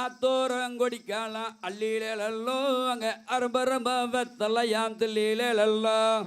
ஆத்தோரங்கொடிக்கலாம் அள்ளிலோ அங்க அரம்பரம்ப வெத்தலையாம் தில்லிலோ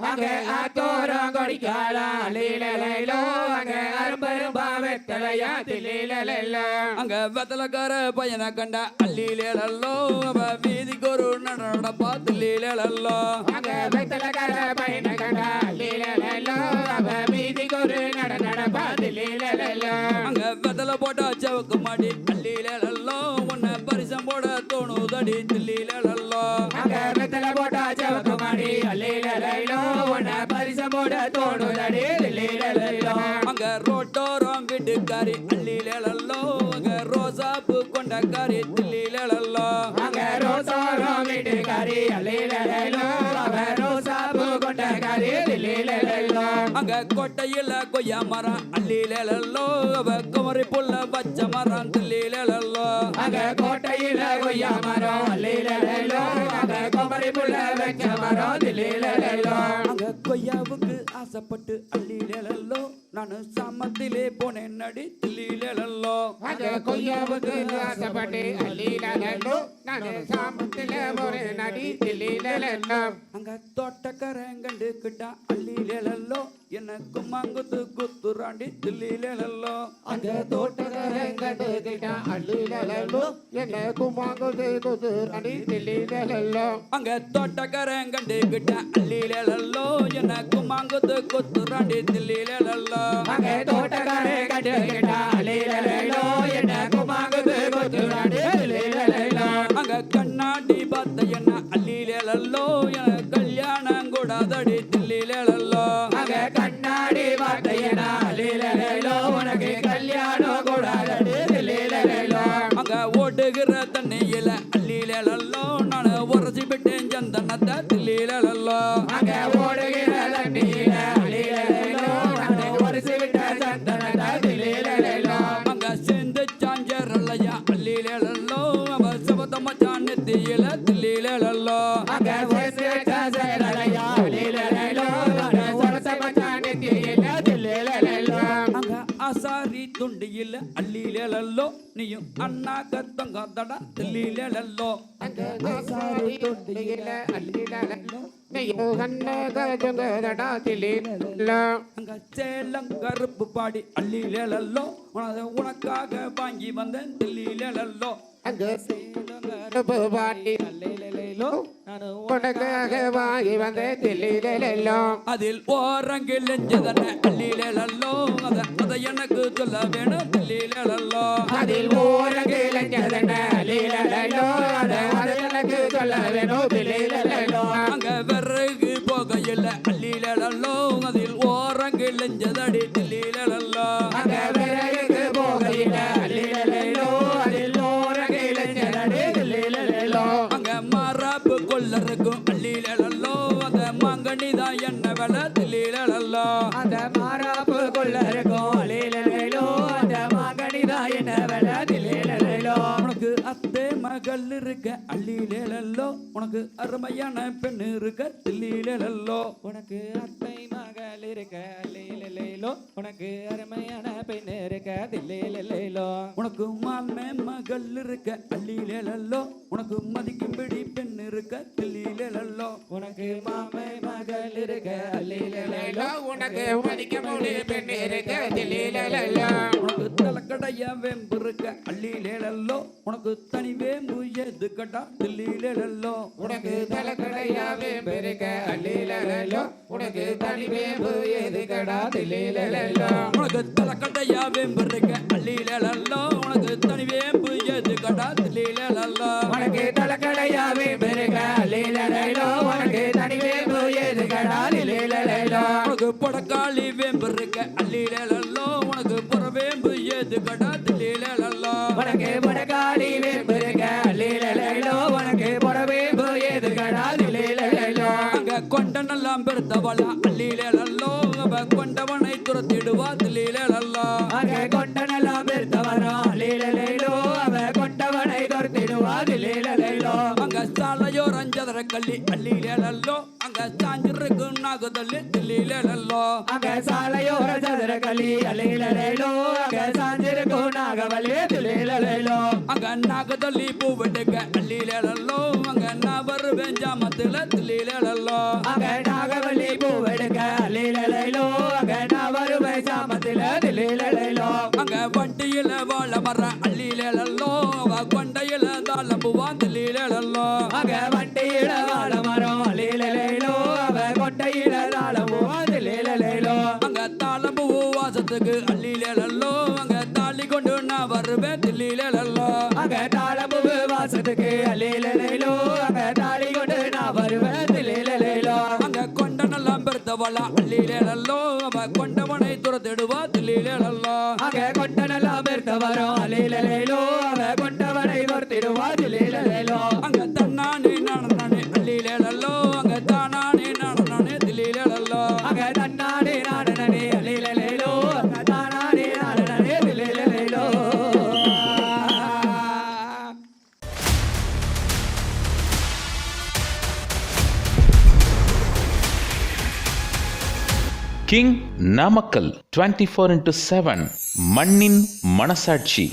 அங்க ஆத்தோரங்கொடிக்கலாம் அள்ளிலோ அங்க அரம்பரம்ப வெத்தலையாம் தில்லிலோ அங்க வெத்தலக்கார பையனை கண்ட அள்ளிலோ அவ வீதிக்கு ஒரு நடப்பா தில்லிலோ அங்க வெத்தலக்கார பையனை கண்ட அள்ளிலோ அவ வீதிக்கு ஒரு நடப்பா தில்லிலோ அங்க வெத்தல போட்டா சவுக்கு மாடி அள்ளிலோ உன்னை பரிசம் போட தோணுதடி தில்லிலோ அங்க வெத்தல போட்டா சவுக்கு மாடி அள்ளிலோ உன்னை பரிசம் போட தோணுதடி தில்லிலோ அங்க ரோட்டோரம் வீட்டுக்காரி அள்ளிலோ அங்க ரோசாப்பு கொண்டக்காரி தில்லிலோ அங்க ரோசாரம் வீட்டுக்காரி அள்ளிலோ அவ ரோசாப்பு கொண்டக்காரி தில்லிலோ அங்க கோட்டையில கொய்யா மரம் அள்ளிலோ அவ குமரி புள்ள வச்ச மரம் தில்லிலோ அங்க கோட்டையில கொய்யா மரம் அள்ளிலோ அங்க குமரி புள்ள வச்ச மரம் தில்லிலோ அங்க கொய்யாவுக்கு ஆசைப்பட்டு அள்ளிலோ நானு சாமத்திலே போனேன் நடி தில்லிலோ அங்க கொய்யாவுக்கு ஆசைப்பட்டு அள்ளிலோ நான் சாமத்தில ஒரு நடி தில்லிலோ அங்க தோட்டக்காரங்கண்டு கிட்டா அள்ளிலோ எனக்கு மாங்குத்து குத்துராண்டி தில்லிலோ அங்க தோட்டக்காரங்கண்டு கிட்ட அள்ளிலோ என்ன குமாங்குது குதுராண்டி தில்லிலோ அங்க தோட்டக்காரங்கண்டு கிட்ட அள்ளிலோ எனக்கு மாங்குத்து குத்துராண்டி தில்லிலோ அங்க தோட்டக்காரங்கண்டு கிட்ட அள்ளிலோ என்ன குமாங்குது குதுராண்டி தில்லிலோ அங்க கண்ணாடி பார்த்த என்ன அள்ளிலோ என கல்யாணம் கூடாதடி தில்லிலோ அங்க கண்ணாடி வார்த்தையனா அள்ளிலோ உனக்கு கல்யாணம் கூடாதடி தில்லிலோ அங்க ஓடுகிற தண்ணியில அள்ளிலோ நான் உரசி விட்டேன் சந்தனத்தை தில்லிலோ அங்க ஓடுகிற தண்ணியில அள்ளிலோ நான் உரசி விட்ட சந்தனத்தை தில்லிலோ அங்க சேர்ந்து சாஞ்சரல்லையா அள்ளிலோ அவ சபத மச்சான் நெத்தியில தில்லிலோ அங்க சேரலையா அள்ளிலோ நான் உரச மச்சான் நெத்தியில தில்லிலோ அங்க ஆசாரி துண்டியில அள்ளிலோ நீயும் அண்ணா கத்தங்காதடா தில்லிலோ அங்க ஆசாரி தொண்டியில அள்ளிலோ நீயோ கண்ணக தொங்கடா தில்லிலோ அங்க சேலம் கருப்பு பாடி அள்ளிலோ உனக்காக வாங்கி வந்தேன் தில்லிலோ அங்க சேலங்கரப்பு பாட்டி அள்ளிலோ நான் உனக்காக வாங்கி வந்த தில்லிலோ அதில் ஓரங்கில் நெஞ்சதன அள்ளிலோ அதை எனக்கு சொல்ல வேணும் தில்லிலோ அதில் ஓரங்கிலஞ்சதன அள்ளிலோ அது எனக்கு சொல்ல வேணும் தில்லிலோ அங்க விறகு போகையில் அள்ளிலோ அதில் ஓரங்கில் நெஞ்சதடி தில்லிலோ அங்க விறகு போகையில அள்ளிலோ அதில் ஓரங்கிலஞ்சதடி தில்லிலோ அங்க மாறாப்பு கொள்ளருக்கும் அள்ளிலோ அந்த மாங்கனிதான் என்ன வேலை தில்லிலோ அந்த மாறாப்பு கொள்ள இருக்கும் அள்ளிலோ அந்த மகனிதா என்ன வேலை தில்லிலோ உனக்கு அத்தை மகள் இருக்க அள்ளிலோ உனக்கு அருமையான பெண் இருக்க தில்லிலோ உனக்கு அத்தை மகள் இருக்க அள்ளிலோ உனக்கு அருமையான பெண் இருக்க தில்லிலோ உனக்கு மாமே மகள் இருக்க அள்ளிலோ உனக்கு மதிக்கும்படி பெண் இருக்க தில்லிலோ உனக்கு மாமை மகள் இருக்க அள்ளிலோ உனக்கு மதிக்க முடிய பெண் இருக்க தில்லிலோ உனக்கு தலைக்கடைய வேம்பு இருக்க அள்ளிலோ உனக்கு தனி வேம்பு எது கட்டா தில்லிலோ உனக்கு தலைக்கடையாவே பெருக்க அள்ளிலோ உனக்கு தனி வேம்பு எது கடா தில்லிலோ உனக்கு தலைக்கடைய வேம்பு இருக்க அள்ளிலோ உனக்கு தனி வேம்பு எது கட்டா தில்லிலோ உனக்கு தலைக்கடையாவே பெருக்க அள்ளிலோ உனக்கு தனி வேம்பு எது கடா தில்லிலோ உனக்கு பொடக்காளி வேம்பு இருக்க அள்ளிலோ உனக்கு புறவேம்பு எது கட்டா தில்லிலோ உனக்கு படகாளி வேம்பு இருக்க அள்ளிலோ உனக்கு புறவேம்பு எது கடா தில்லிலோ அங்க கொண்டனெல்லாம் பெருத்தவளா அள்ளிலோ அவ கொண்டவனை துரத்திடுவா தில்லிலோ அங்க கொண்டனெல்லாம் பெருத்தவரா அள்ளிலோ அவ கொண்டவனை துரத்திடுவா தில்லிலோ அங்க சாலையோர் அஞ்சதர கள்ளி அள்ளிலோ அங்க சாஞ்சிருக்கு நாகுதல்லி தில்லியிலோ அங்க சாலையோர சதுரகளி அலையிலோ அங்க சாஞ்சிருக்கு நாகவல்லி தில்லியிலோ அங்க நாகுதல்லி பூவெடுக்க அள்ளியிலோ அங்க நான் வருவேன் ஜாமத்துல தில்லியிலோ அங்க நாகவல்லி பூவெடுக்க அலையிலோ அங்க நான் வருவேன் சாமத்தில தில்லியிலோ அங்க வண்டியில வாழ மர அள்ளியிலோ கொண்டையில தாளம்புவா தில்லியிலோ அங்க வண்டியில வாழ மரம் அலையிலோ அவ கொண்டையில தாளமுவா தில்லியிலோ அங்க தாளம்பூ வாசத்துக்கு அள்ளியிலோ அங்க தாலி கொண்டு நான் வருவேன் தில்லியிலோ அங்க தாளமுவு வாசத்துக்கு அலையிலோ அங்க தாலி கொண்டு நான் வருவேன் தில்லியிலோ அங்க கொண்ட நல்லா பெருத்தவளா அள்ளியிலோ அவ கொண்டவனை துரத்திடுவா தில்லியிலோ அங்க கொண்ட நல்லா பெருத்தவரும் அலையிலோ அவ கொண்டவனை ஒருத்திடுவா தில்லியிலோ அங்க தன்னானே நானே அள்ளியிலோ அங்க தானானே நானே தில்லியிலோ அங்க தன்னானே நாடனே அலையிலோ அங்க தானானே நாடனே தில்லியிலோ கிங் நாமக்கல் 24/7 மண்ணின் மனசாட்சி.